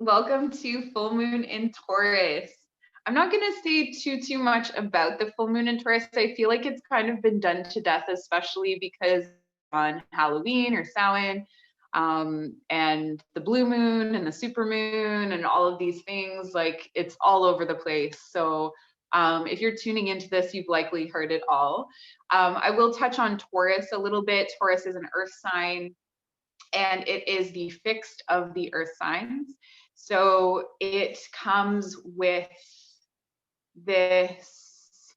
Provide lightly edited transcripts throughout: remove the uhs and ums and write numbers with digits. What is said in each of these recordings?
Welcome to Full Moon in Taurus. I'm not going to say too much about the full moon in Taurus. I feel like it's kind of been done to death, especially because on Halloween or Samhain, and the blue moon and the super moon and all of these things, like it's all over the place. So if you're tuning into this, you've likely heard it all. I will touch on Taurus a little bit. Taurus is an earth sign, and it is the fixed of the earth signs. So it comes with this,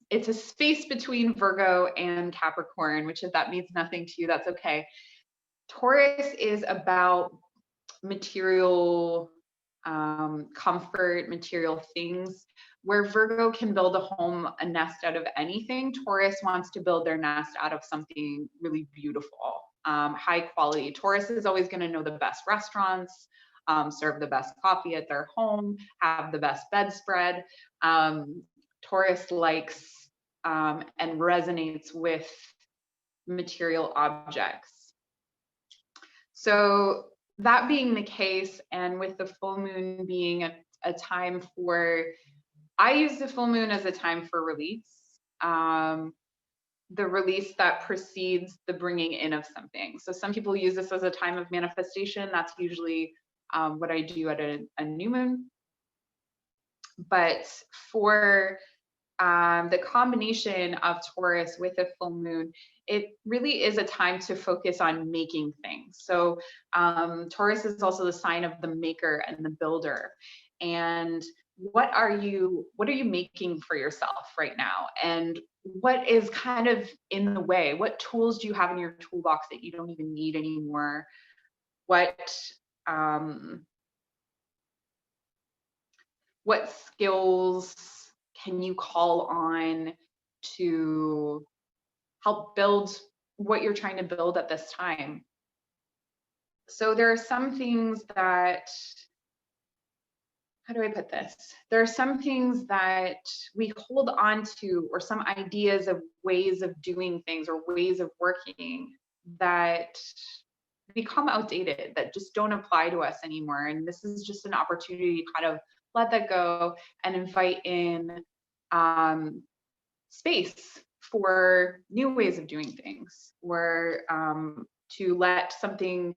it's a space between Virgo and Capricorn, which if that means nothing to you, that's okay. Taurus is about material comfort, material things. Where Virgo can build a home, a nest out of anything, Taurus wants to build their nest out of something really beautiful, high quality. Taurus is always going to know the best restaurants, serve the best coffee at their home, have the best bedspread. Taurus likes and resonates with material objects. So that being the case, and with the full moon being a time for, I use the full moon as a time for release, the release that precedes the bringing in of something. So some people use this as a time of manifestation. That's usually what I do at a new moon. But for the combination of Taurus with a full moon, it really is a time to focus on making things. So Taurus is also the sign of the maker and the builder. And what are you making for yourself right now? And what is kind of in the way? What tools do you have in your toolbox that you don't even need anymore? What skills can you call on to help build what you're trying to build at this time? So there are some things that, how do I put this? There are some things that we hold on to, or some ideas of ways of doing things or ways of working that become outdated, that just don't apply to us anymore. And this is just an opportunity to kind of let that go and invite in space for new ways of doing things, or to let something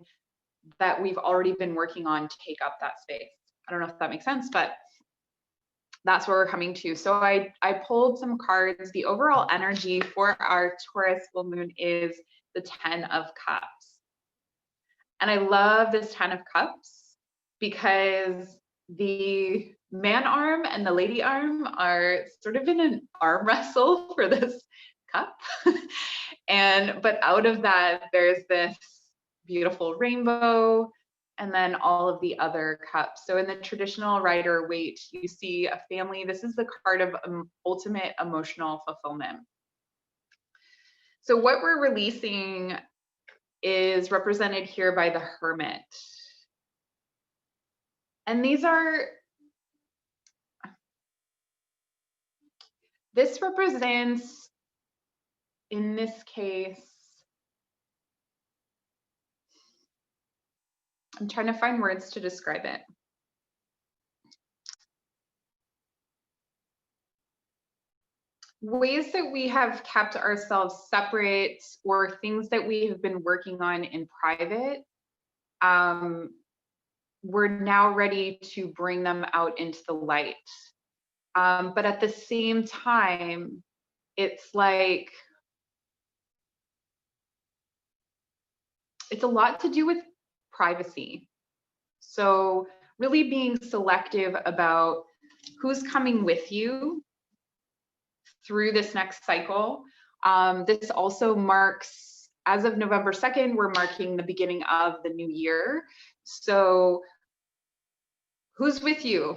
that we've already been working on take up that space. I don't know if that makes sense, but that's where we're coming to. So I pulled some cards. The overall energy for our Taurus full moon is the 10 of Cups. And I love this 10 of Cups because the man arm and the lady arm are sort of in an arm wrestle for this cup. But out of that, there's this beautiful rainbow, and then all of the other cups. So in the traditional Rider-Waite, you see a family. This is the card of ultimate emotional fulfillment. So what we're releasing is represented here by the Hermit. And this represents, in this case, I'm trying to find words to describe it. Ways that we have kept ourselves separate, or things that we have been working on in private, we're now ready to bring them out into the light. But at the same time, it's like, it's a lot to do with privacy. So really being selective about who's coming with you through this next cycle. This also marks, as of November 2nd, we're marking the beginning of the new year. So who's with you?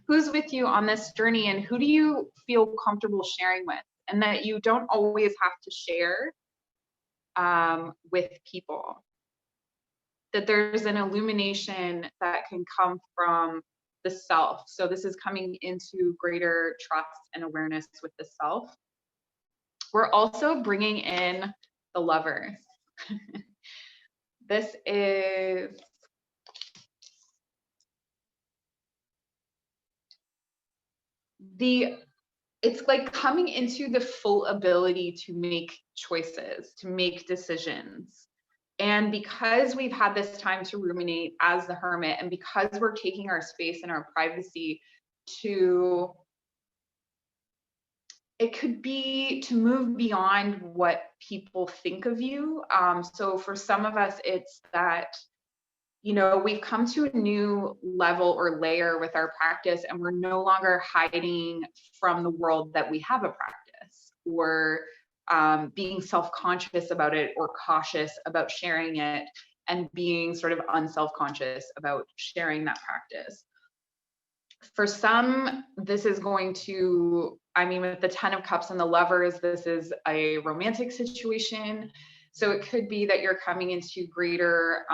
Who's with you on this journey, and who do you feel comfortable sharing with? And that you don't always have to share with people. That there's an illumination that can come from the self. So this is coming into greater trust and awareness with the self. We're also bringing in the Lovers. This is it's like coming into the full ability to make choices, to make decisions. And because we've had this time to ruminate as the hermit, and because we're taking our space and our privacy to, it could be to move beyond what people think of you. So for some of us, it's that, you know, we've come to a new level or layer with our practice, and we're no longer hiding from the world that we have a practice, or being self-conscious about it or cautious about sharing it, and being sort of unself-conscious about sharing that practice. For some, this is going to, I mean, with the 10 of Cups and the Lovers, this is a romantic situation. So it could be that you're coming into greater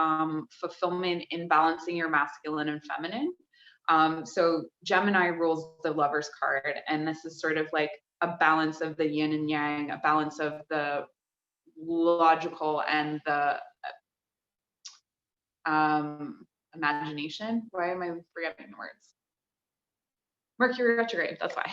fulfillment in balancing your masculine and feminine. So Gemini rules the Lovers card, and this is sort of like a balance of the yin and yang, a balance of the logical and the imagination. Why am I forgetting the words? Mercury retrograde, that's why.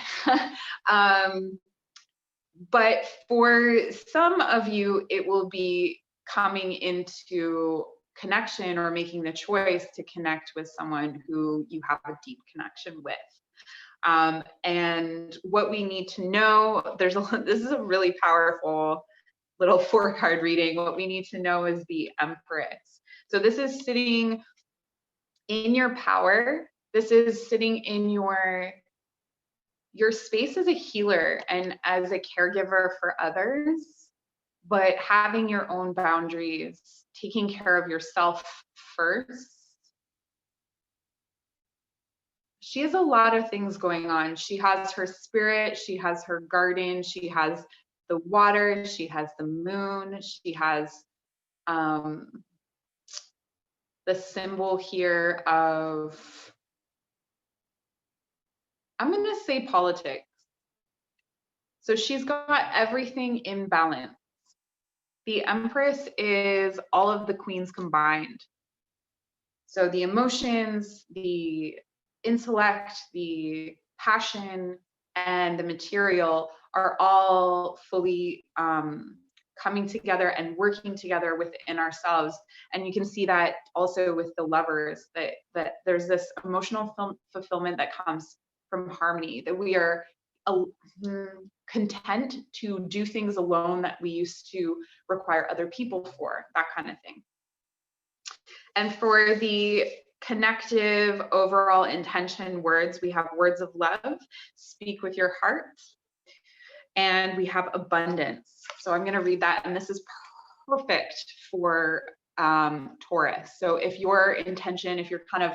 But for some of you, it will be coming into connection or making the choice to connect with someone who you have a deep connection with. And what we need to know, this is a really powerful little 4-card reading. What we need to know is the Empress. So this is sitting in your power. This is sitting in your space as a healer and as a caregiver for others, but having your own boundaries, taking care of yourself first. She has a lot of things going on. She has her spirit, she has her garden, she has the water, she has the moon, she has the symbol here of, I'm going to say politics. So she's got everything in balance. The Empress is all of the queens combined. So the emotions, the intellect, the passion, and the material are all fully coming together and working together within ourselves. And you can see that also with the Lovers, that there's this emotional fulfillment that comes from harmony, that we are content to do things alone that we used to require other people for, that kind of thing. And for the connective overall intention words, we have words of love, speak with your heart, and we have abundance. So I'm going to read that, and this is perfect for Taurus. So if your intention, if you're kind of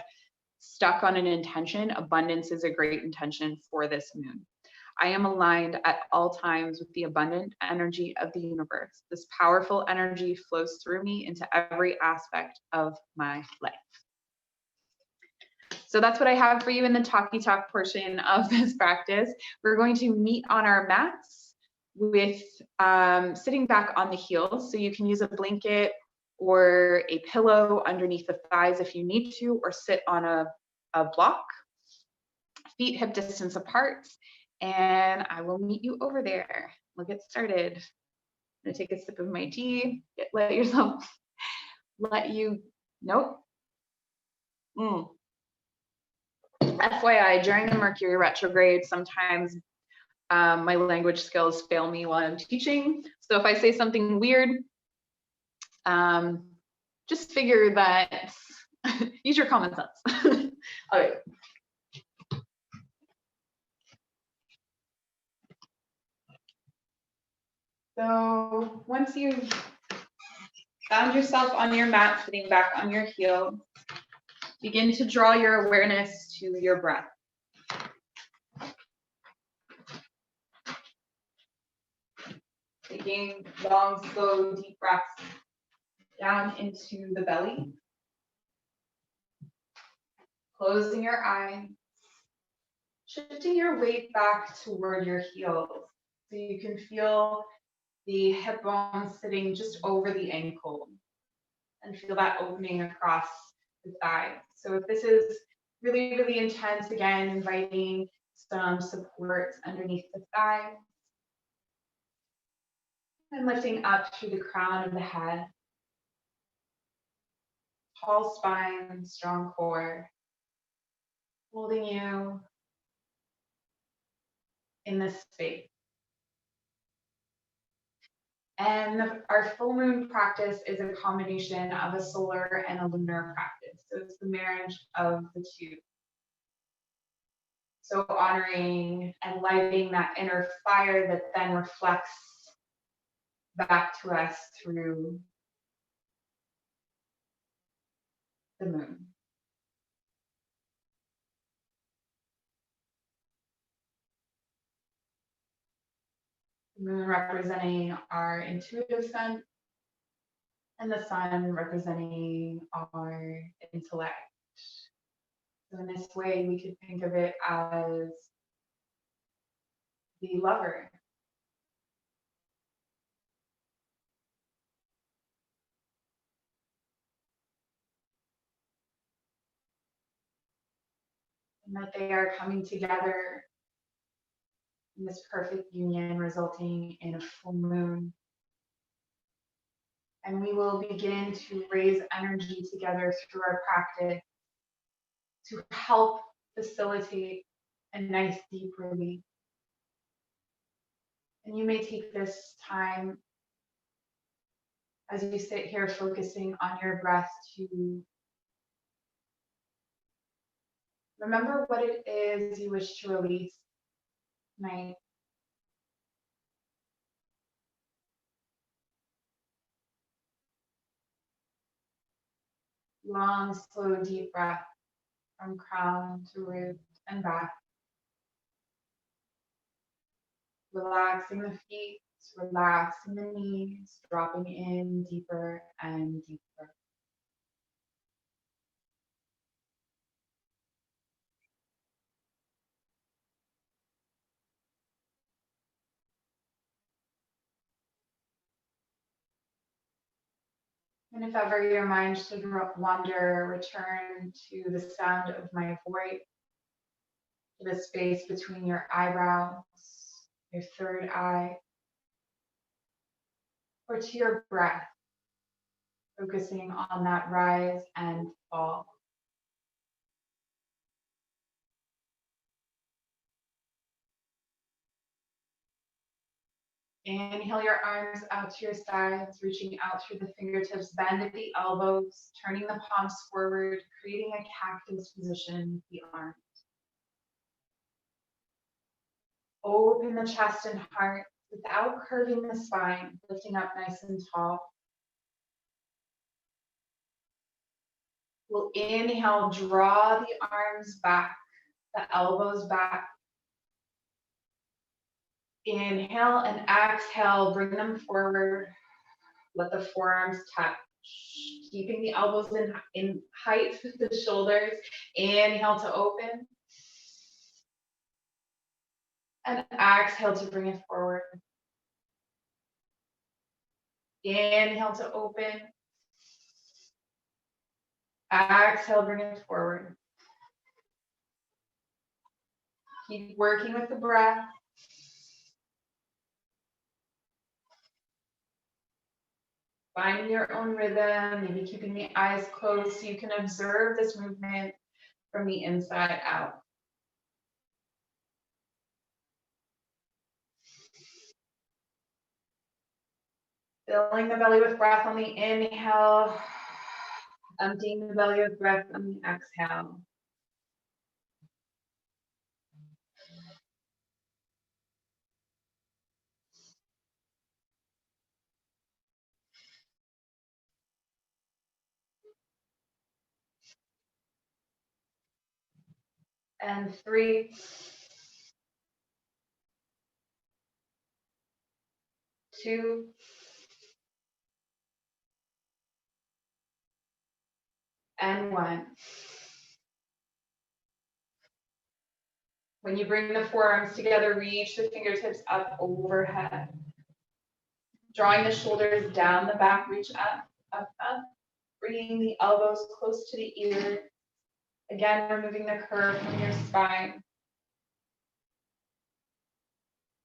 stuck on an intention, abundance is a great intention for this moon. I am aligned at all times with the abundant energy of the universe. This powerful energy flows through me into every aspect of my life. So that's what I have for you in the talky talk portion of this practice. We're going to meet on our mats with sitting back on the heels. So you can use a blanket or a pillow underneath the thighs if you need to, or sit on a block, feet hip distance apart. And I will meet you over there. We'll get started. I'm gonna take a sip of my tea. Nope. FYI, during the Mercury retrograde, sometimes my language skills fail me while I'm teaching. So if I say something weird, just figure that, use your common sense. All right. So once you've found yourself on your mat, sitting back on your heels, begin to draw your awareness to your breath. Taking long, slow, deep breaths down into the belly. Closing your eyes, shifting your weight back toward your heels so you can feel the hip bone sitting just over the ankle, and feel that opening across the thigh. So if this is really, really intense, again, inviting some support underneath the thighs, and lifting up through the crown of the head. Tall spine, strong core, holding you in this space. And our full moon practice is a combination of a solar and a lunar practice. So it's the marriage of the two. So honoring and lighting that inner fire that then reflects back to us through the moon. The moon representing our intuitive sense, and the sun representing our intellect. So in this way, we could think of it as the lover. And that they are coming together in this perfect union, resulting in a full moon. And we will begin to raise energy together through our practice to help facilitate a nice deep release. And you may take this time as you sit here focusing on your breath to remember what it is you wish to release tonight. Long, slow, deep breath from crown to root and back. Relaxing the feet, relaxing the knees, dropping in deeper and deeper. And if ever your mind should wander, return to the sound of my voice, to the space between your eyebrows, your third eye, or to your breath, focusing on that rise and fall. Inhale your arms out to your sides, reaching out through the fingertips, bend at the elbows, turning the palms forward, creating a cactus position with the arms. Open the chest and heart without curving the spine, lifting up nice and tall. We'll inhale, draw the arms back, the elbows back. Inhale and exhale, bring them forward. Let the forearms touch, keeping the elbows in height with the shoulders. Inhale to open. And exhale to bring it forward. Inhale to open. Exhale, bring it forward. Keep working with the breath. Finding your own rhythm, maybe keeping the eyes closed so you can observe this movement from the inside out. Filling the belly with breath on the inhale, emptying the belly with breath on the exhale. And 3, 2, and 1. When you bring the forearms together, reach the fingertips up overhead. Drawing the shoulders down the back, reach up, up, up. Bringing the elbows close to the ears. Again, removing the curve from your spine.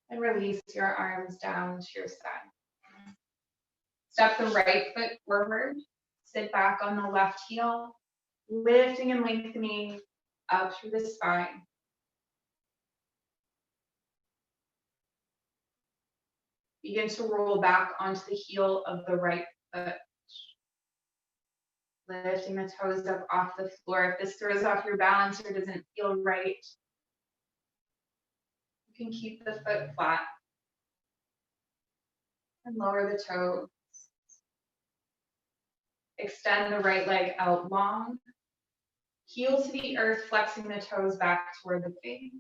And release your arms down to your side. Step the right foot forward. Sit back on the left heel, lifting and lengthening up through the spine. Begin to roll back onto the heel of the right foot. Lifting the toes up off the floor. If this throws off your balance or doesn't feel right, you can keep the foot flat and lower the toes. Extend the right leg out long. Heel to the earth, flexing the toes back toward the face.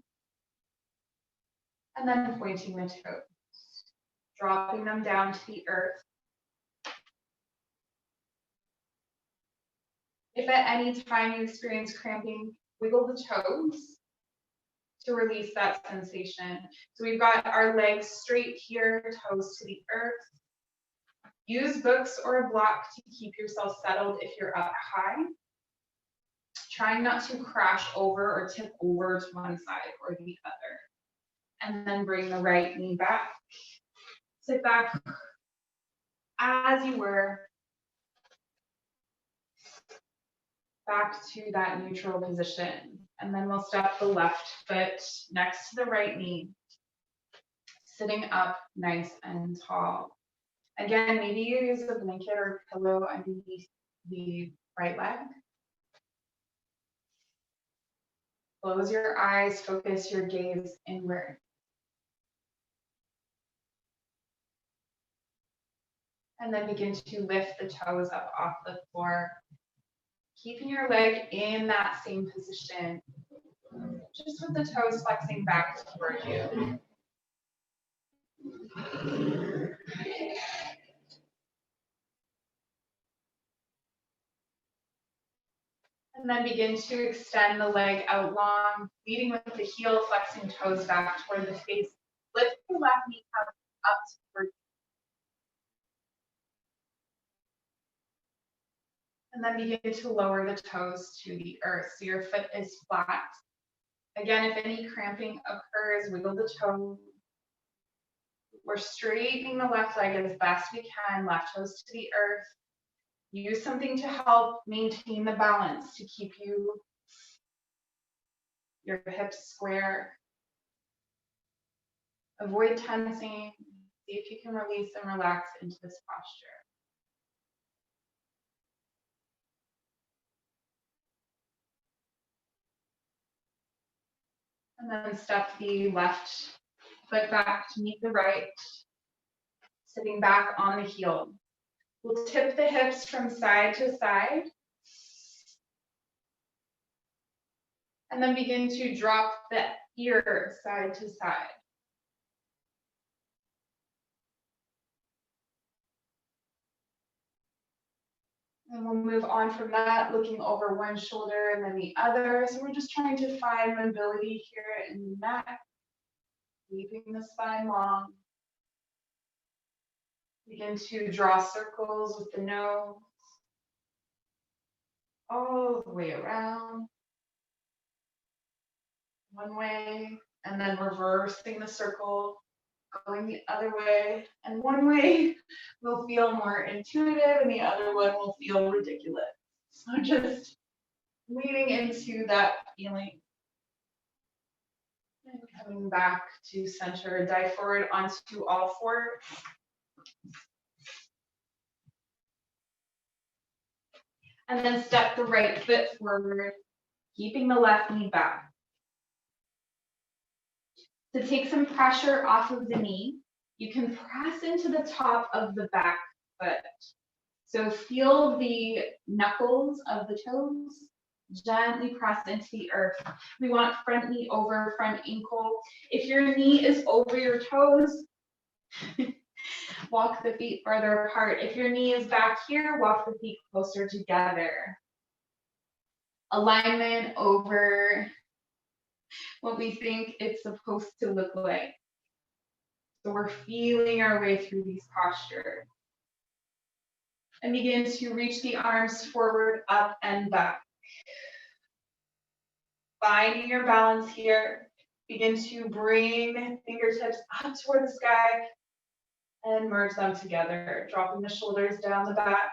And then pointing the toes. Dropping them down to the earth. If at any time you experience cramping, wiggle the toes to release that sensation. So we've got our legs straight here, toes to the earth. Use books or a block to keep yourself settled if you're up high. Trying not to crash over or tip over to one side or the other. And then bring the right knee back. Sit back as you were. Back to that neutral position. And then we'll step the left foot next to the right knee. Sitting up nice and tall. Again, maybe you use a blanket or pillow underneath the right leg. Close your eyes, focus your gaze inward. And then begin to lift the toes up off the floor. Keeping your leg in that same position, just with the toes flexing back toward you. And then begin to extend the leg out long, leading with the heel, flexing toes back toward the face. Lift the left knee up toward you. And then begin to lower the toes to the earth so your foot is flat. Again, if any cramping occurs, wiggle the toes. We're straightening the left leg as best we can, left toes to the earth. Use something to help maintain the balance, to keep your hips square. Avoid tensing. See if you can release and relax into this posture. And then step the left foot back to meet the right, sitting back on the heel. We'll tip the hips from side to side. And then begin to drop the ear side to side. And we'll move on from that, looking over one shoulder and then the other. So we're just trying to find mobility here in the neck, keeping the spine long. Begin to draw circles with the nose, all the way around. One way, and then reversing the circle, going the other way. And one way will feel more intuitive and the other one will feel ridiculous. So just leaning into that feeling. And coming back to center, dive forward onto all fours. And then step the right foot forward, keeping the left knee back. To take some pressure off of the knee, you can press into the top of the back foot. So feel the knuckles of the toes, gently press into the earth. We want front knee over front ankle. If your knee is over your toes, walk the feet further apart. If your knee is back here, walk the feet closer together. Alignment over what we think it's supposed to look like. So we're feeling our way through these postures. And begin to reach the arms forward, up and back. Finding your balance here. Begin to bring fingertips up toward the sky and merge them together, dropping the shoulders down the back.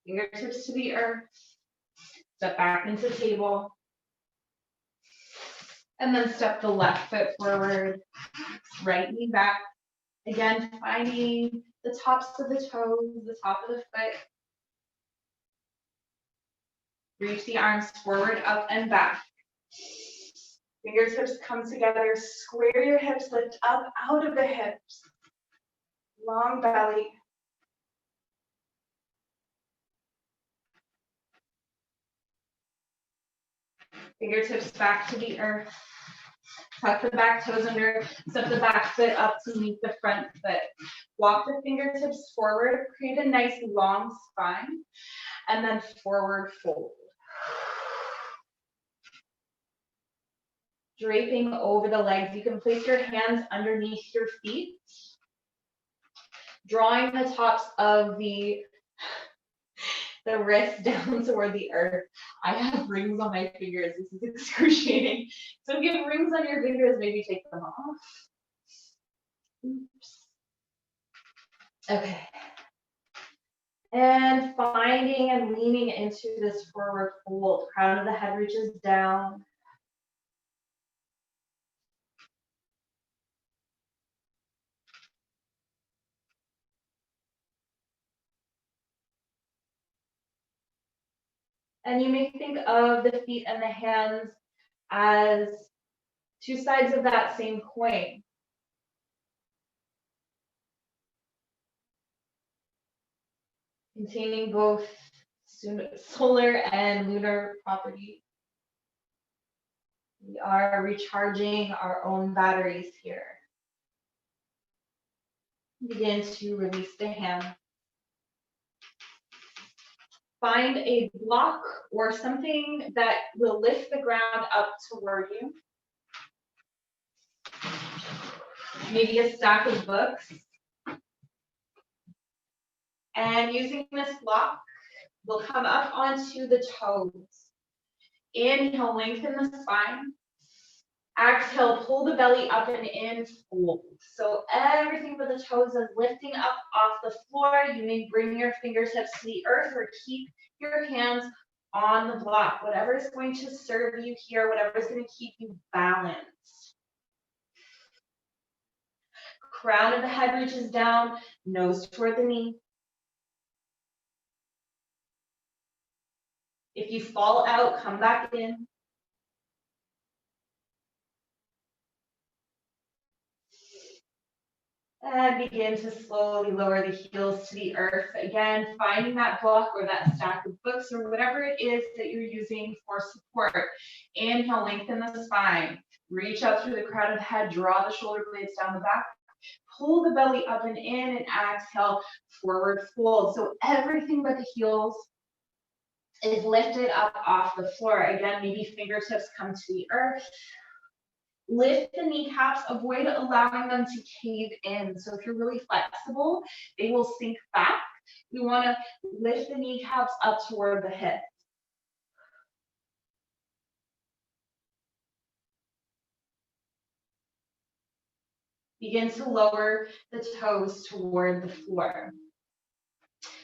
Fingertips to the earth. Step back into table. And then step the left foot forward, right knee back. Again, finding the tops of the toes, the top of the foot. Reach the arms forward, up and back. Fingertips come together, square your hips, lift up out of the hips. Long belly. Fingertips back to the earth. Tuck the back toes under, step the back foot up to meet the front foot. Walk the fingertips forward, create a nice long spine, and then forward fold. Draping over the legs, you can place your hands underneath your feet, drawing the tops of the wrists down toward the earth. I have rings on my fingers. This is excruciating. So if you have rings on your fingers, maybe take them off. Oops. Okay. And finding and leaning into this forward fold. Crown of the head reaches down. And you may think of the feet and the hands as two sides of that same coin. Containing both solar and lunar properties. We are recharging our own batteries here. Begin to release the hand. Find a block or something that will lift the ground up toward you. Maybe a stack of books. And using this block, we'll come up onto the toes. Inhale, lengthen the spine. Exhale, pull the belly up and in, fold. So everything but the toes is lifting up off the floor. You may bring your fingertips to the earth or keep your hands on the block. Whatever is going to serve you here, whatever is going to keep you balanced. Crown of the head reaches down, nose toward the knee. If you fall out, come back in. And begin to slowly lower the heels to the earth. Again, finding that book or that stack of books or whatever it is that you're using for support. Inhale, lengthen the spine. Reach out through the crown of the head, draw the shoulder blades down the back. Pull the belly up and in, and exhale, forward fold. So everything but the heels is lifted up off the floor. Again, maybe fingertips come to the earth. Lift the kneecaps, avoid allowing them to cave in. So if you're really flexible, they will sink back. We want to lift the kneecaps up toward the hips. Begin to lower the toes toward the floor.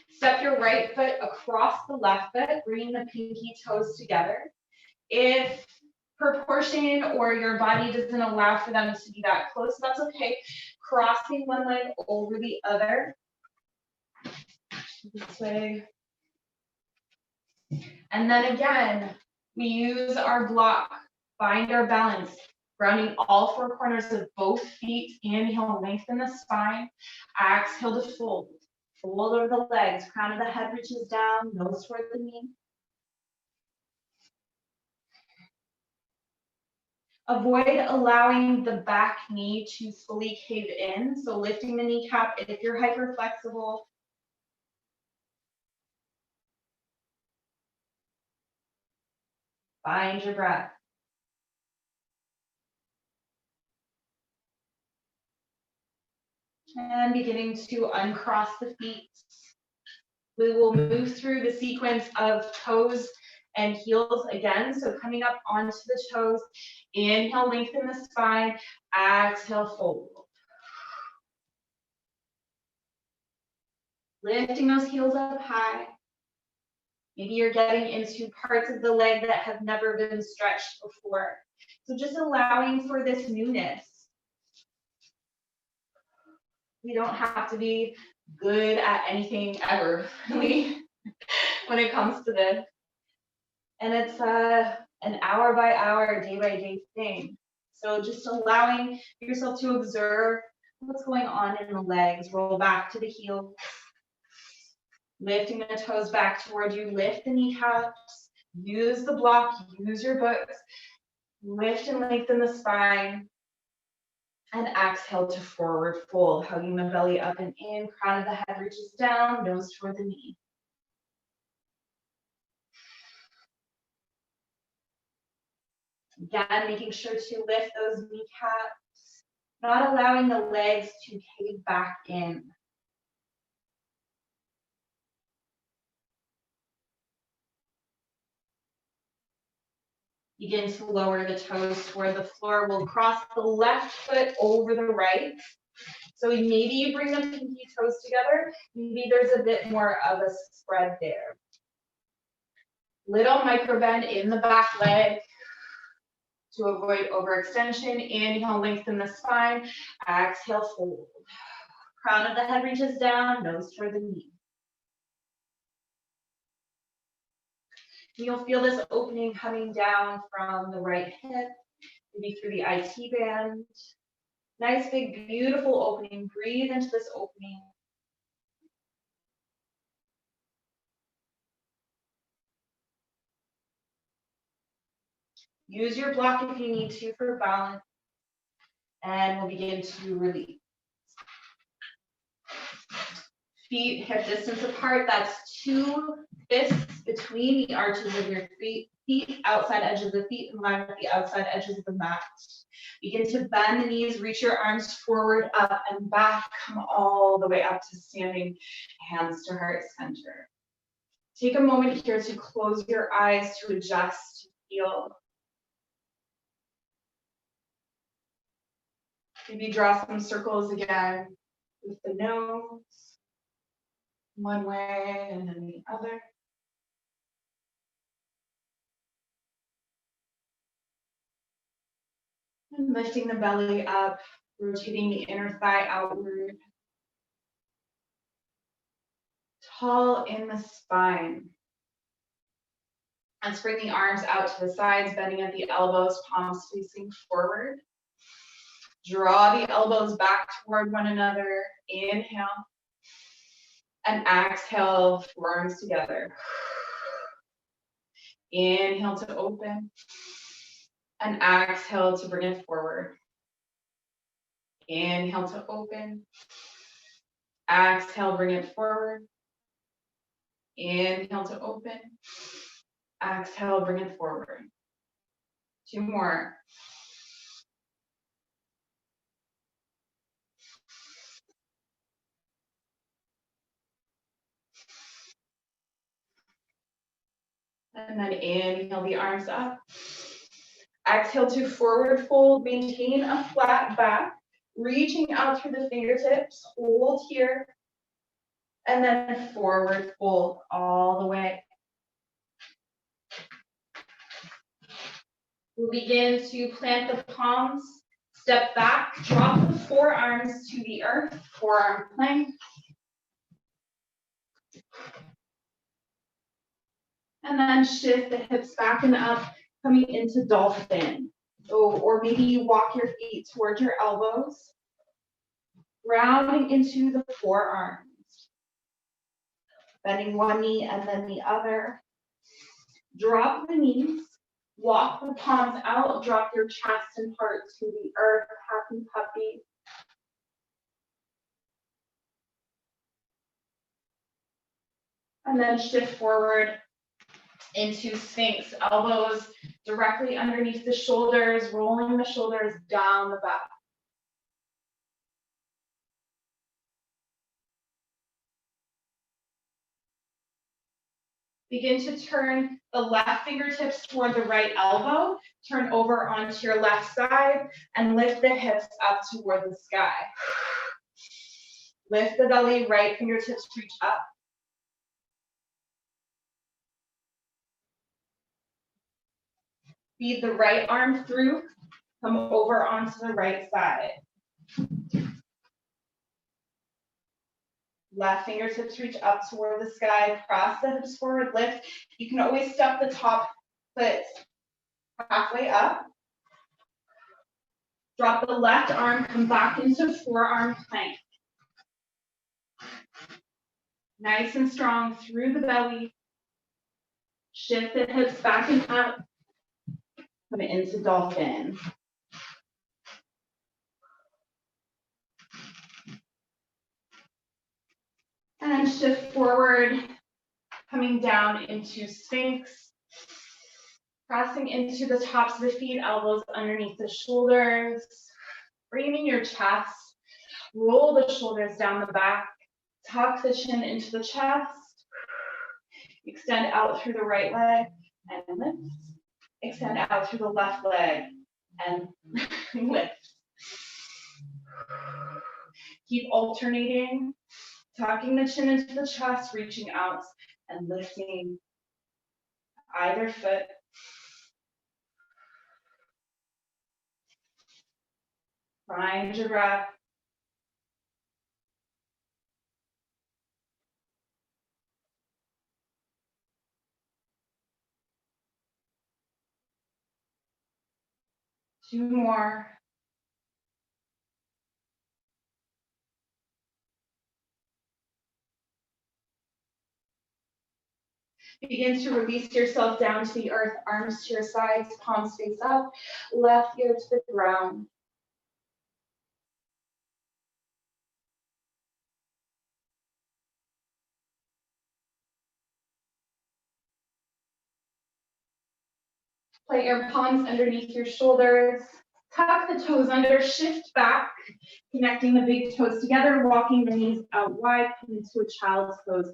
Step your right foot across the left foot, bringing the pinky toes together. If proportion or your body doesn't allow for them to be that close, that's okay. Crossing one leg over the other. This way. And then again, we use our block, find our balance, grounding all four corners of both feet. Inhale, lengthen the spine. Exhale to fold. Fold over the legs, crown of the head reaches down, nose toward the knee. Avoid allowing the back knee to fully cave in. So lifting the kneecap if you're hyper flexible. Find your breath. And beginning to uncross the feet. We will move through the sequence of toes and heels again. So coming up onto the toes, inhale, lengthen the spine, exhale, fold. Lifting those heels up high. Maybe you're getting into parts of the leg that have never been stretched before. So just allowing for this newness. We don't have to be good at anything ever, really, when it comes to this. And it's an hour by hour, day by day thing. So just allowing yourself to observe what's going on in the legs. Roll back to the heels. Lifting the toes back toward you. Lift the kneecaps. Use the block. Use your books. Lift and lengthen the spine. And exhale to forward fold, hugging the belly up and in. Crown of the head reaches down. Nose toward the knee. Again, making sure to lift those kneecaps, not allowing the legs to cave back in. Begin to lower the toes toward the floor. We'll cross the left foot over the right. So maybe you bring the pinky toes together. Maybe there's a bit more of a spread there. Little micro bend in the back leg to avoid overextension. Inhale, lengthen the spine. Exhale, fold. Crown of the head reaches down, nose toward the knee. You'll feel this opening coming down from the right hip, maybe through the IT band. Nice, big, beautiful opening. Breathe into this opening. Use your block if you need to for balance. And we'll begin to release. Feet hip distance apart. That's 2 fists between the arches of your feet. Feet, outside edges of the feet in line with the outside edges of the mat. Begin to bend the knees, reach your arms forward, up and back. Come all the way up to standing, hands to heart center. Take a moment here to close your eyes, to adjust, to feel. Maybe draw some circles again with the nose, one way and then the other. And lifting the belly up, rotating the inner thigh outward. Tall in the spine. And bring the arms out to the sides, bending at the elbows, palms facing forward. Draw the elbows back toward one another. Inhale. And exhale, forearms together. Inhale to open. And exhale to bring it forward. Inhale to open. Exhale, bring it forward. Inhale to open. Exhale, bring it forward. 2 more. And then inhale the arms up. Exhale to forward fold. Maintain a flat back. Reaching out through the fingertips. Hold here. And then forward fold all the way. We'll begin to plant the palms. Step back. Drop the forearms to the earth. Forearm plank. And then shift the hips back and up, coming into dolphin. So, or maybe you walk your feet towards your elbows, rounding into the forearms. Bending one knee and then the other. Drop the knees, walk the palms out, drop your chest and heart to the earth, happy puppy. And then shift forward into Sphinx, elbows directly underneath the shoulders, rolling the shoulders down the back. Begin to turn the left fingertips toward the right elbow, turn over onto your left side, and lift the hips up toward the sky. Lift the belly, right fingertips reach up. Feed the right arm through, come over onto the right side. Left fingertips reach up toward the sky, cross the hips forward, lift. You can always step the top foot halfway up. Drop the left arm, come back into forearm plank. Nice and strong through the belly. Shift the hips back and up. Come into dolphin. And shift forward, coming down into Sphinx. Pressing into the tops of the feet, elbows underneath the shoulders. Framing your chest. Roll the shoulders down the back. Tuck the chin into the chest. Extend out through the right leg and lift. Extend out through the left leg and lift. Keep alternating. Tucking the chin into the chest, reaching out and lifting either foot. Find your breath. Two more. Begin to release yourself down to the earth, arms to your sides, palms face up, left ear to the ground. Plant your palms underneath your shoulders. Tuck the toes under, shift back, connecting the big toes together, walking the knees out wide, come into a child's pose,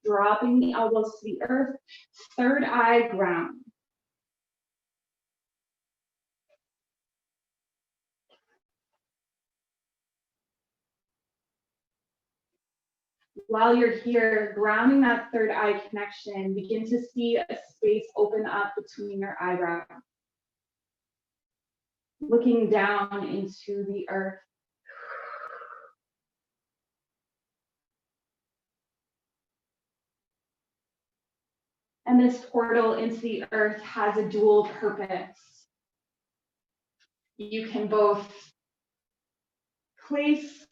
dropping the elbows to the earth, third eye ground. While you're here, grounding that third eye connection, begin to see a space open up between your eyebrows. Looking down into the earth. And this portal into the earth has a dual purpose. You can both place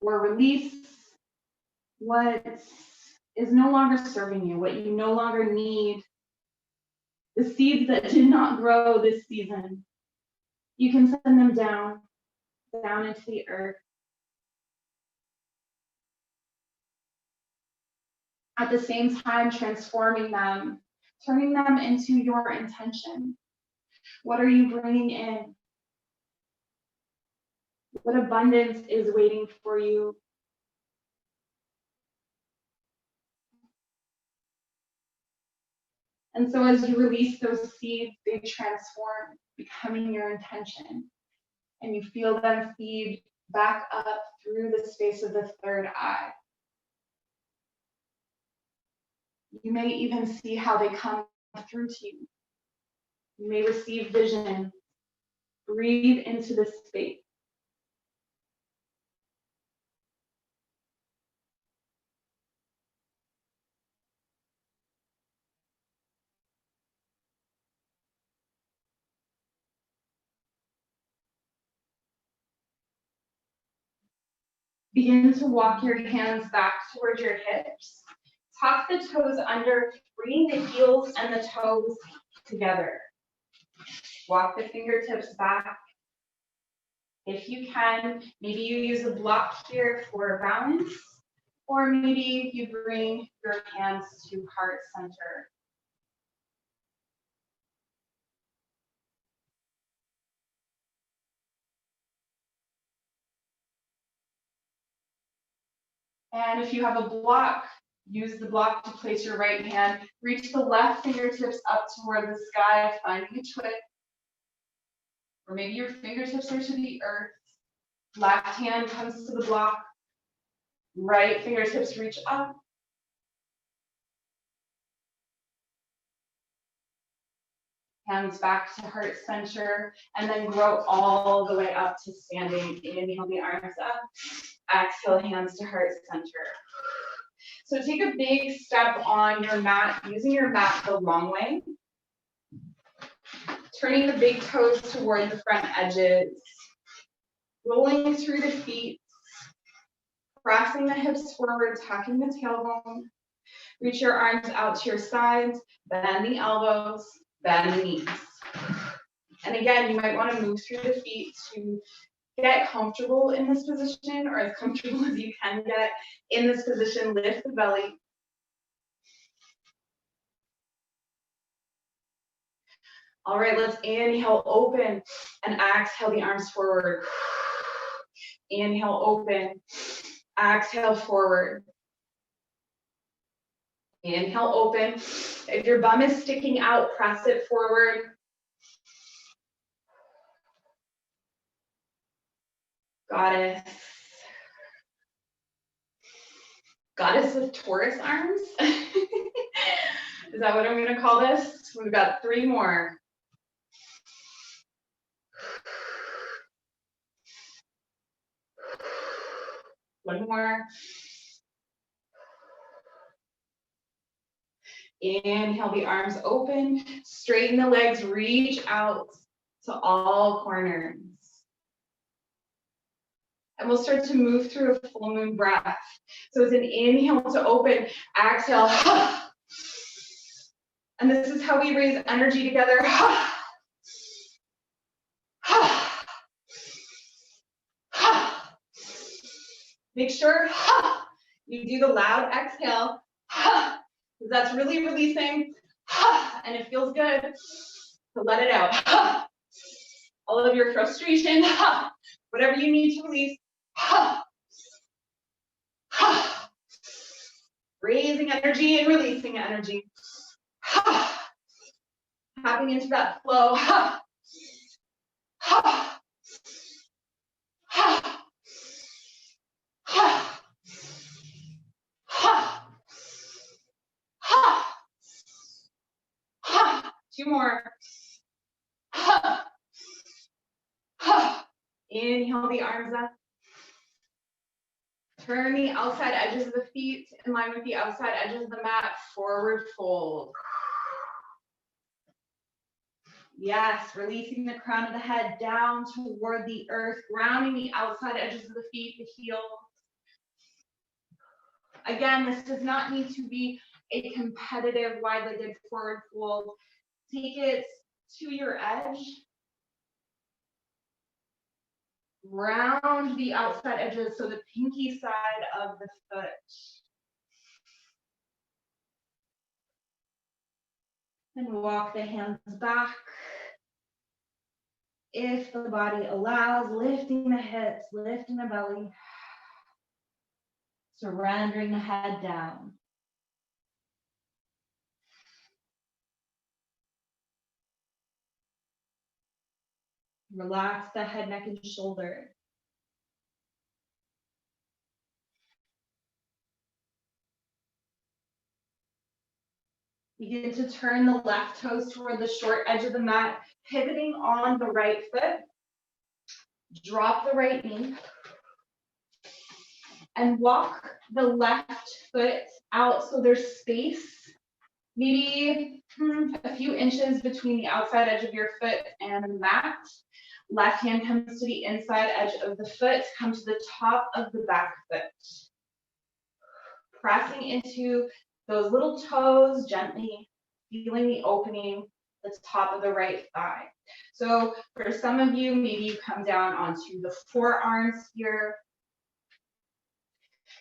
or release what is no longer serving you, what you no longer need, the seeds that did not grow this season. You can send them down into the earth. At the same time, transforming them, turning them into your intention. What are you bringing in? What abundance is waiting for you? And so as you release those seeds, they transform, becoming your intention. And you feel them feed back up through the space of the third eye. You may even see how they come through to you. You may receive vision. Breathe into this space. Begin to walk your hands back towards your hips. Tuck the toes under, bringing the heels and the toes together. Walk the fingertips back. If you can, maybe you use a block here for balance, or maybe you bring your hands to heart center. And if you have a block, Use the block to place your right hand. Reach the left fingertips up toward the sky, finding a twist. Or maybe your fingertips are to the earth. Left hand comes to the block. Right fingertips reach up. Hands back to heart center, and then grow all the way up to standing. Inhale the arms up. Exhale, hands to heart center. So take a big step on your mat, using your mat the long way. Turning the big toes toward the front edges. Rolling through the feet. Pressing the hips forward, tucking the tailbone. Reach your arms out to your sides. Bend the elbows. Bend the knees. And again, you might want to move through the feet to get comfortable in this position, or as comfortable as you can get in this position. Lift the belly. All right, let's inhale, open, and exhale the arms forward. Inhale, open, exhale, forward. Inhale, open. If your bum is sticking out, press it forward. Goddess. Goddess with Taurus arms. Is that what I'm going to call this? We've got 3 more. One more. Inhale the arms open, straighten the legs, reach out to all corners. And we'll start to move through a full moon breath. So it's an inhale to open, exhale. And this is how we raise energy together. Make sure you do the loud exhale. That's really releasing, and it feels good to let it out. All of your frustration, whatever you need to release. Raising energy and releasing energy. Tapping into that flow. Two more. Inhale the arms up. Turn the outside edges of the feet in line with the outside edges of the mat. Forward fold. Yes, releasing the crown of the head down toward the earth, grounding the outside edges of the feet, the heels. Again, this does not need to be a competitive wide-legged forward fold. Take it to your edge. Round the outside edges, so the pinky side of the foot. And walk the hands back. If the body allows, lifting the hips, lifting the belly. Surrendering the head down. Relax the head, neck, and shoulder. Begin to turn the left toes toward the short edge of the mat, pivoting on the right foot. Drop the right knee. And walk the left foot out so there's space, maybe a few inches between the outside edge of your foot and the mat. Left hand comes to the inside edge of the foot, come to the top of the back foot. Pressing into those little toes gently, feeling the opening, the top of the right thigh. So for some of you, maybe you come down onto the forearms here.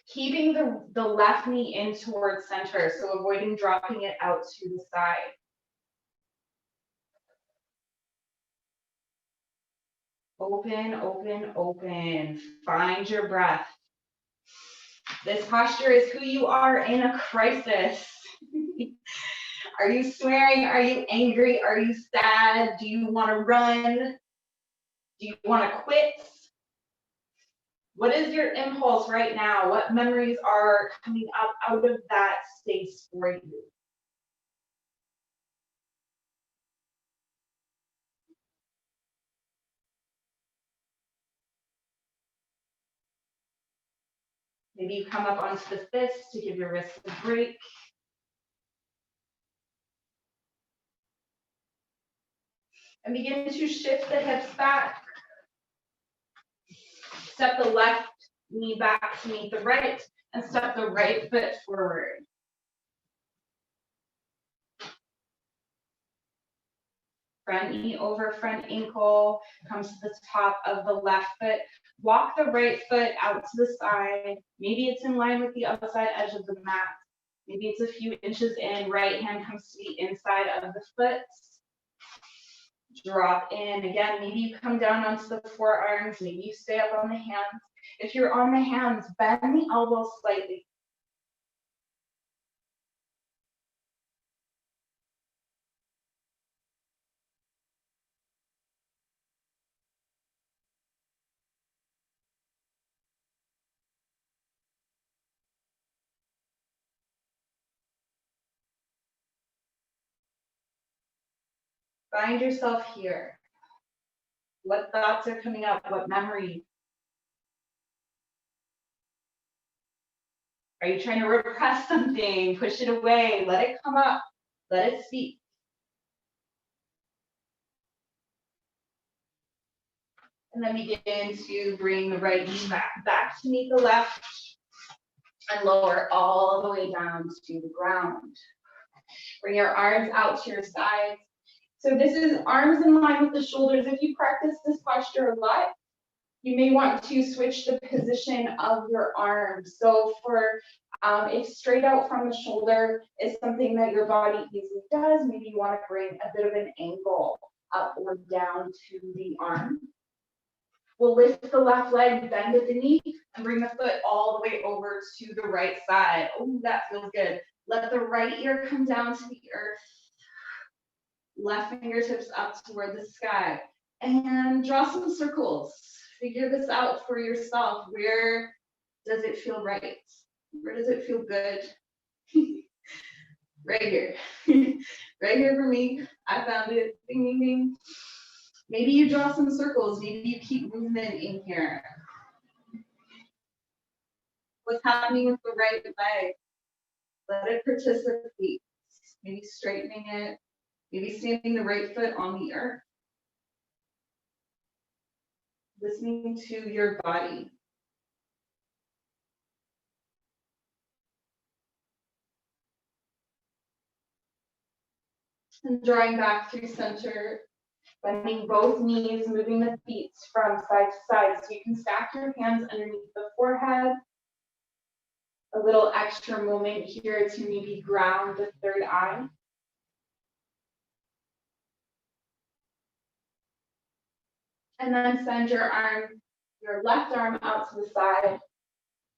Keeping the left knee in towards center, so avoiding dropping it out to the side. Open, open, open. Find your breath. This posture is who you are in a crisis. Are you swearing? Are you angry? Are you sad? Do you want to run? Do you want to quit? What is your impulse right now? What memories are coming up out of that space for you? Maybe you come up onto the fist to give your wrist a break. And begin to shift the hips back. Step the left knee back to meet the right, and step the right foot forward. Front knee over front ankle, comes to the top of the left foot. Walk the right foot out to the side. Maybe it's in line with the outside edge of the mat. Maybe it's a few inches in. Right hand comes to the inside of the foot. Drop in. Again, maybe you come down onto the forearms. Maybe you stay up on the hands. If you're on the hands, bend the elbows slightly. Find yourself here. What thoughts are coming up? What memories? Are you trying to repress something? Push it away. Let it come up. Let it speak. And then begin to bring the right knee back to meet the left and lower all the way down to the ground. Bring your arms out to your sides. So this is arms in line with the shoulders. If you practice this posture a lot, you may want to switch the position of your arms. So for if straight out from the shoulder is something that your body easily does, maybe you want to bring a bit of an angle up or down to the arm. We'll lift the left leg, bend at the knee, and bring the foot all the way over to the right side. Oh, that feels good. Let the right ear come down to the earth. Left fingertips up toward the sky. And draw some circles. Figure this out for yourself. Where does it feel right? Where does it feel good? Right here. Right here for me. I found it. Ding, ding, ding. Maybe you draw some circles. Maybe you keep movement in here. What's happening with the right leg? Let it participate. Maybe straightening it. Maybe standing the right foot on the earth. Listening to your body. And drawing back through center. Bending both knees, moving the feet from side to side. So you can stack your hands underneath the forehead. A little extra moment here to maybe ground the third eye. And then send your left arm out to the side.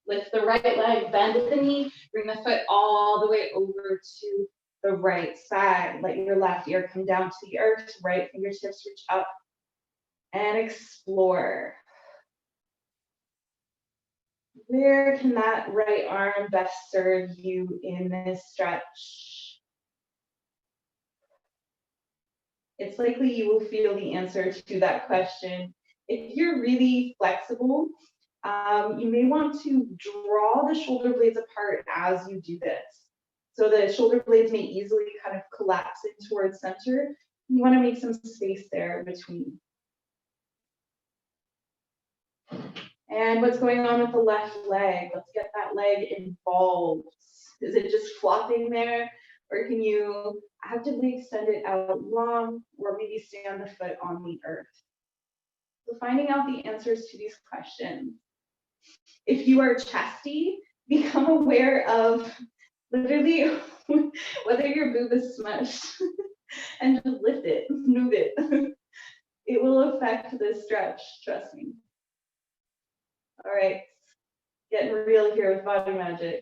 Lift the right leg, bend at the knee, bring the foot all the way over to the right side. Let your left ear come down to the earth, right fingertips reach up and explore. Where can that right arm best serve you in this stretch? It's likely you will feel the answer to that question. If you're really flexible, you may want to draw the shoulder blades apart as you do this. So the shoulder blades may easily kind of collapse in towards center. You want to make some space there between. And what's going on with the left leg? Let's get that leg involved. Is it just flopping there? Or can you actively extend it out long, or maybe stand the foot on the earth? So finding out the answers to these questions. If you are chesty, become aware of literally whether your boob is smushed and just lift it, move it. It will affect this stretch, trust me. All right, Getting real here with BodyMagick.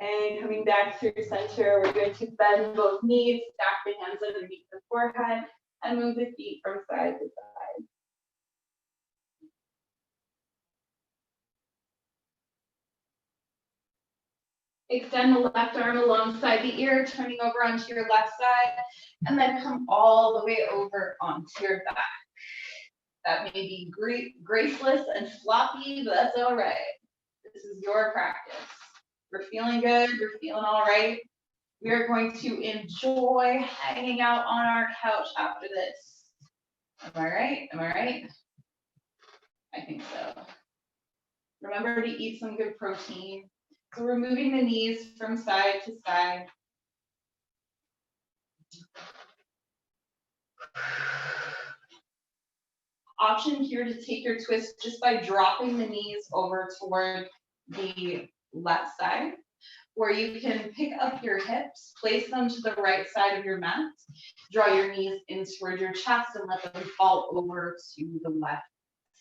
And coming back through center, we're going to bend both knees, stack the hands underneath the forehead, and move the feet from side to side. Extend the left arm alongside the ear, turning over onto your left side, and then come all the way over onto your back. That may be graceless and floppy, but that's all right. This is your practice. We're feeling good, we're feeling all right. We are going to enjoy hanging out on our couch after this. Am I right? Am I right? I think so. Remember to eat some good protein. So we're moving the knees from side to side. Option here to take your twist just by dropping the knees over toward the left side, or you can pick up your hips, place them to the right side of your mat, draw your knees in toward your chest and let them fall over to the left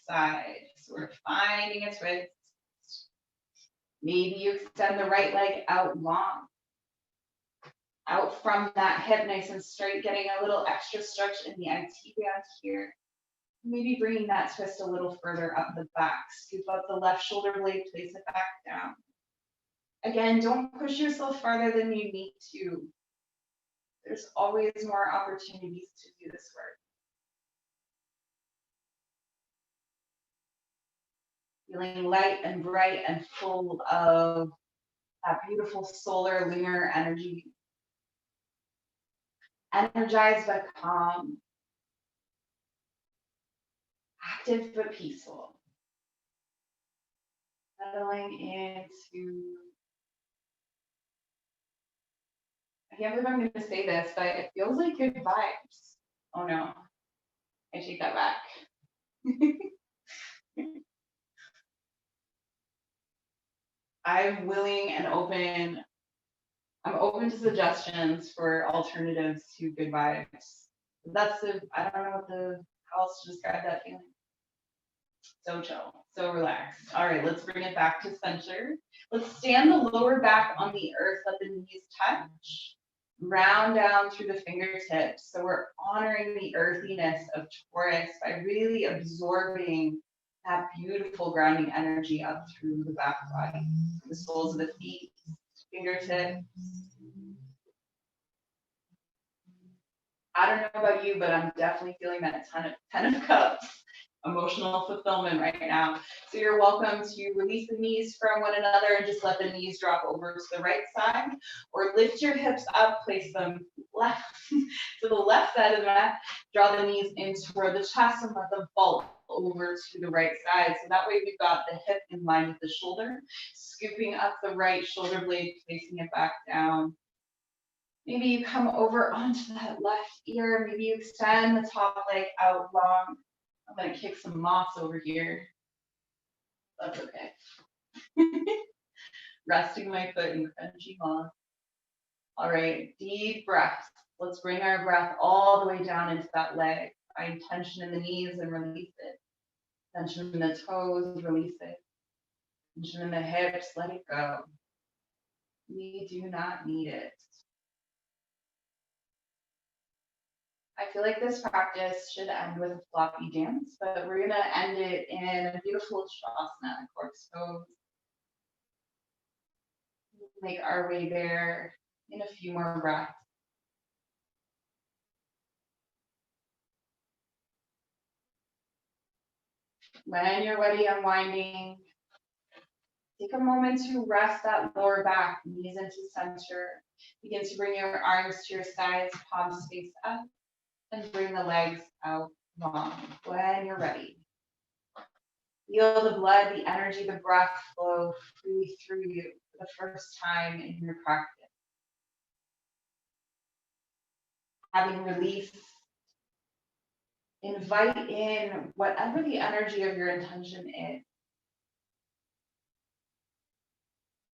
side. So we're finding a twist. Maybe you extend the right leg out long, out from that hip nice and straight, getting a little extra stretch in the IT band here. Maybe bringing that twist a little further up the back. Scoop up the left shoulder blade, place it back down. Again, don't push yourself farther than you need to. There's always more opportunities to do this work. Feeling light and bright and full of that beautiful solar lunar energy. Energized but calm. Active but peaceful. Settling into, I can't believe I'm going to say this, but it feels like good vibes. Oh no, I take that back. I'm willing and open. I'm open to suggestions for alternatives to good vibes. That's the, I don't know how else to describe that feeling. So chill, so relaxed. All right, let's bring it back to center. Let's stand the lower back on the earth, let the knees touch. Round down through the fingertips. So we're honoring the earthiness of Taurus by really absorbing that beautiful grounding energy up through the back body, the soles of the feet, fingertips. I don't know about you, but I'm definitely feeling that 10 of cups. Emotional fulfillment right now. So you're welcome to release the knees from one another and just let the knees drop over to the right side, or lift your hips up, place them left to the left side of the mat, draw the knees in toward the chest and let them fall over to the right side. So that way we've got the hip in line with the shoulder, scooping up the right shoulder blade, placing it back down. Maybe you come over onto that left ear, maybe you extend the top leg out long. I'm gonna kick some moss over here. That's okay. Resting my foot in crunchy moss. All right, deep breath. Let's bring our breath all the way down into that leg. Find tension in the knees and release it. Tension in the toes, release it. Tension in the hips, let it go. We do not need it. I feel like this practice should end with a floppy dance, but we're gonna end it in a beautiful shavasana, corpse pose. Make our way there in a few more breaths. When you're ready, unwinding. Take a moment to rest that lower back, knees into center. Begin to bring your arms to your sides, palms face up, and bring the legs out long. When you're ready. Feel the blood, the energy, the breath flow freely through you for the first time in your practice. Having released, invite in whatever the energy of your intention is.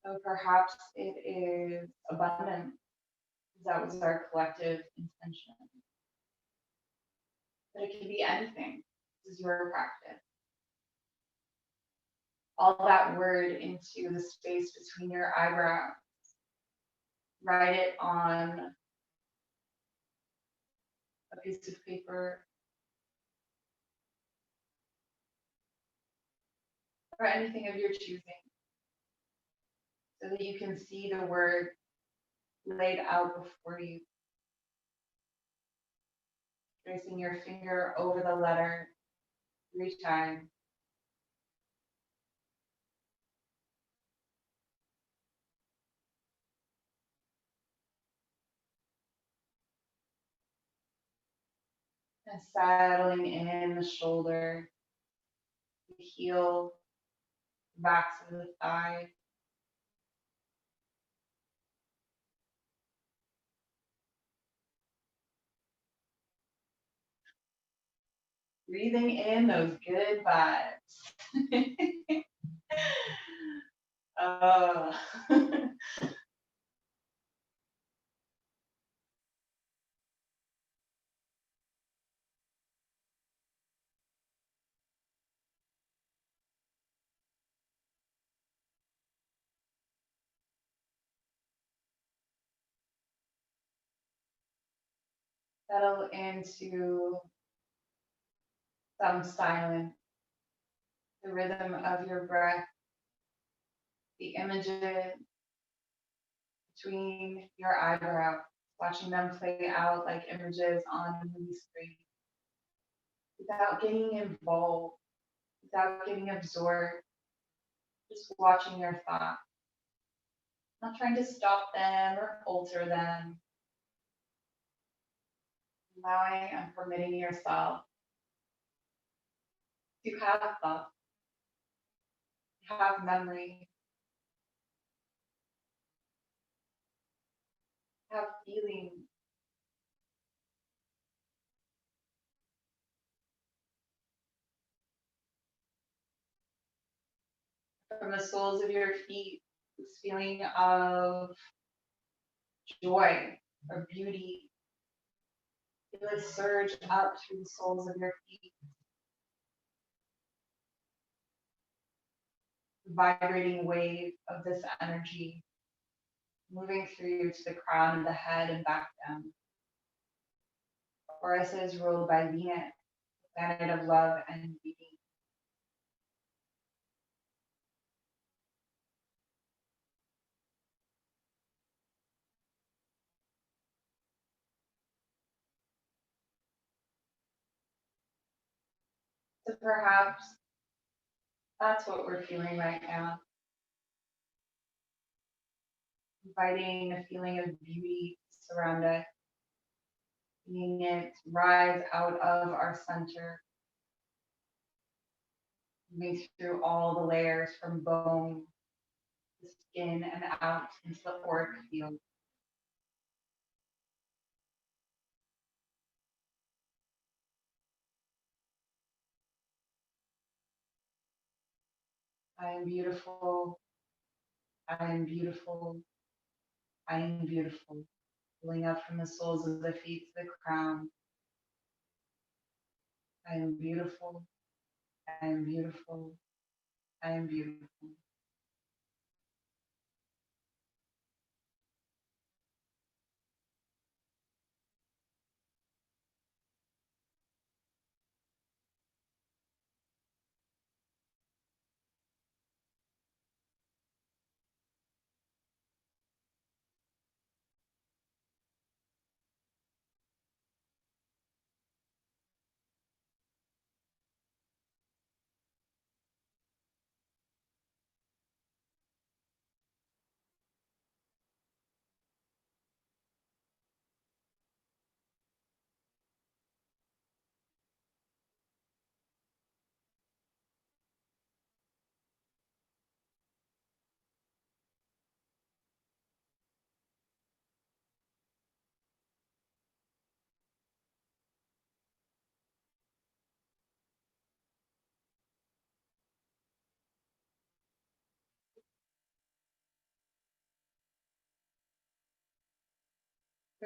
So perhaps it is abundance. That was our collective intention. But it can be anything. This is your practice. all that word into the space between your eyebrows. Write it on a piece of paper or anything of your choosing, so that you can see the word laid out before you. Tracing your finger over the letter 3 times. And settling in the shoulder, the heel, the backs of the thigh. Breathing in those good vibes. Oh. Settle into some silence, the rhythm of your breath, the images between your eyebrows, watching them play out like images on a movie screen, without getting involved, without getting absorbed, just watching your thoughts, not trying to stop them or alter them, allowing and permitting yourself to have thoughts, to have memory, to have feelings. From the soles of your feet, this feeling of joy or beauty. Feel it surge up through the soles of your feet, the vibrating wave of this energy moving through to the crown of the head and back down. Taurus is ruled by Venus, the planet of love and beauty. So perhaps that's what we're feeling right now. Inviting a feeling of beauty to surround us, seeing it rise out of our center, moving through all the layers from bone to skin and out into the auric field. I am beautiful. I am beautiful. I am beautiful. Pulling up from the soles of the feet to the crown. I am beautiful. I am beautiful. I am beautiful.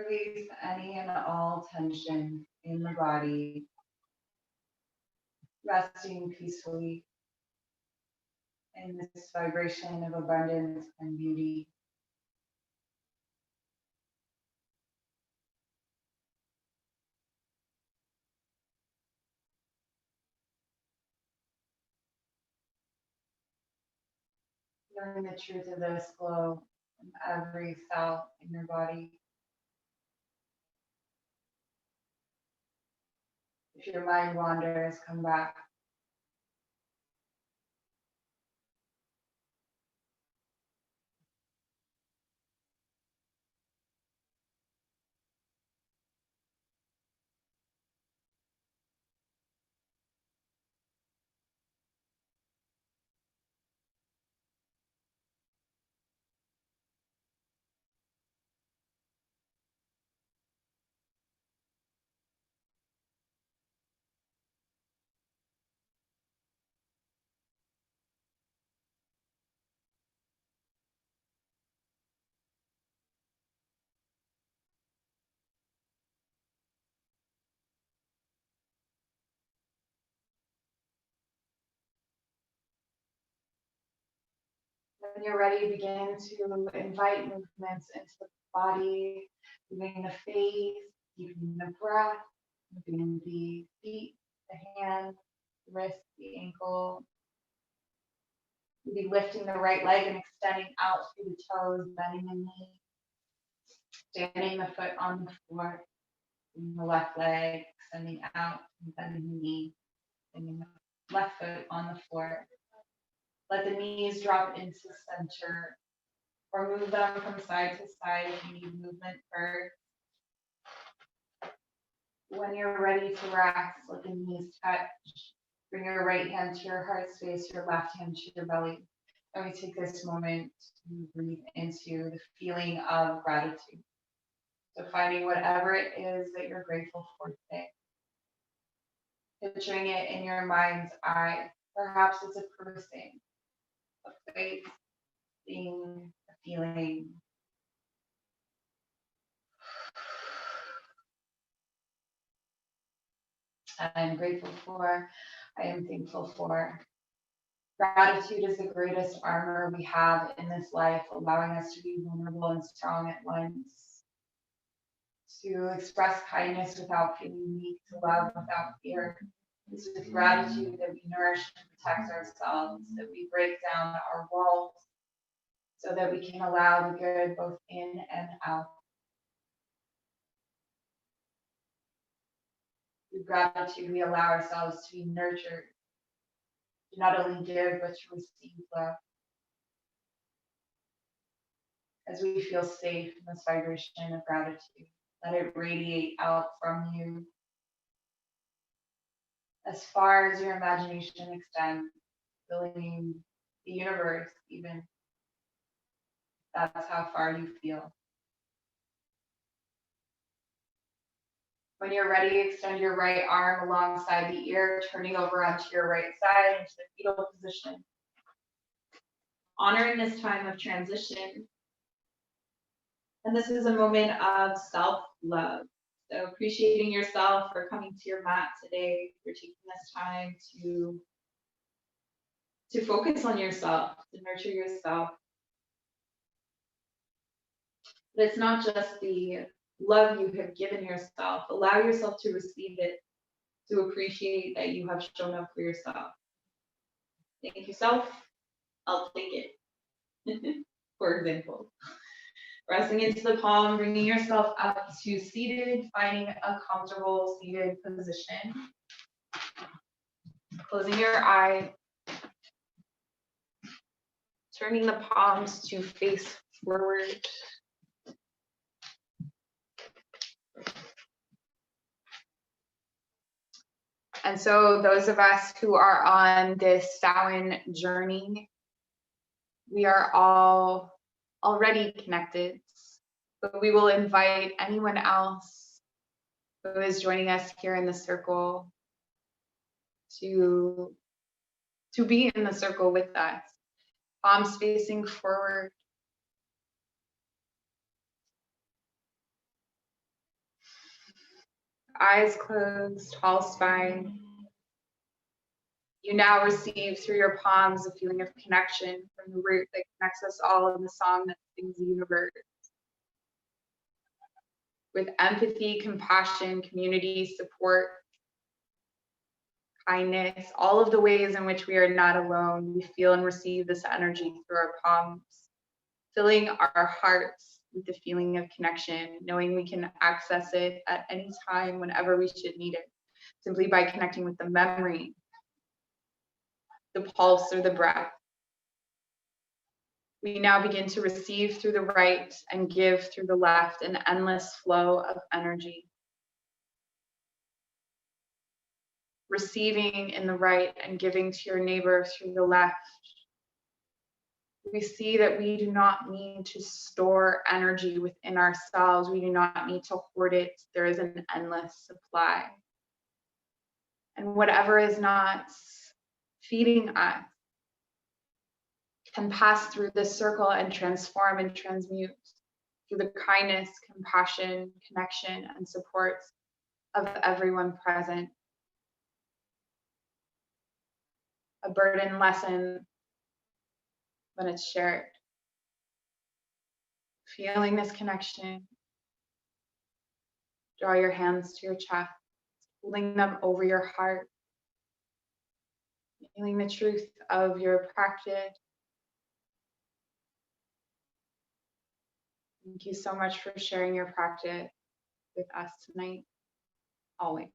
Release any and all tension in the body, resting peacefully in this vibration of abundance and beauty. Learn the truth of this flow in every cell in your body. If your mind wanders, come back. When you're ready, begin to invite movements into the body, moving the face, deepening the breath, moving the feet, the hands, the wrist, the ankle. Maybe lifting the right leg and extending out through the toes, bending the knee, standing the foot on the floor, bringing the left leg, extending out and bending the knee, bringing the left foot on the floor. Let the knees drop into center or move them from side to side if you need movement first. When you're ready to rest, let the knees touch. Bring your right hand to your heart space, your left hand to your belly. And we take this moment to breathe into the feeling of gratitude. So finding whatever it is that you're grateful for today. Picturing it in your mind's eye. Perhaps it's a person, a place, being, a feeling. I am grateful for, I am thankful for. Gratitude is the greatest armor we have in this life, allowing us to be vulnerable and strong at once, to express kindness without feeling weak, to love without fear. It's with gratitude that we nourish and protect ourselves, that we break down our walls so that we can allow the good both in and out. Through gratitude, we allow ourselves to be nurtured, to not only give, but to receive love. As we feel safe in this vibration of gratitude, let it radiate out from you as far as your imagination extends, filling the universe even. That's how far you feel. When you're ready, extend your right arm alongside the ear, turning over onto your right side into the fetal position. Honoring this time of transition. And this is a moment of self-love. So appreciating yourself for coming to your mat today, for taking this time to focus on yourself, to nurture yourself. But it's not just the love you have given yourself. Allow yourself to receive it, to appreciate that you have shown up for yourself. Thank yourself, I'll take it. For example, pressing into the palm, bringing yourself up to seated, finding a comfortable seated position. Closing your eye, turning the palms to face forward. And so those of us who are on this Samhain journey, we are all already connected, but we will invite anyone else who is joining us here in the circle to be in the circle with us. Palms facing forward. Eyes closed, tall spine. You now receive through your palms a feeling of connection from the root that connects us all in the song that sings the universe. With empathy, compassion, community, support, kindness, all of the ways in which we are not alone, we feel and receive this energy through our palms, filling our hearts with the feeling of connection, knowing we can access it at any time, whenever we should need it, simply by connecting with the memory, the pulse, or the breath. We now begin to receive through the right and give through the left, an endless flow of energy. Receiving in the right and giving to your neighbor through the left. We see that we do not need to store energy within ourselves. We do not need to hoard it. There is an endless supply. And whatever is not feeding us can pass through this circle and transform and transmute through the kindness, compassion, connection, and support of everyone present. A burden lesson when it's shared. Feeling this connection. Draw your hands to your chest, holding them over your heart. Feeling the truth of your practice. Thank you so much for sharing your practice with us tonight, always.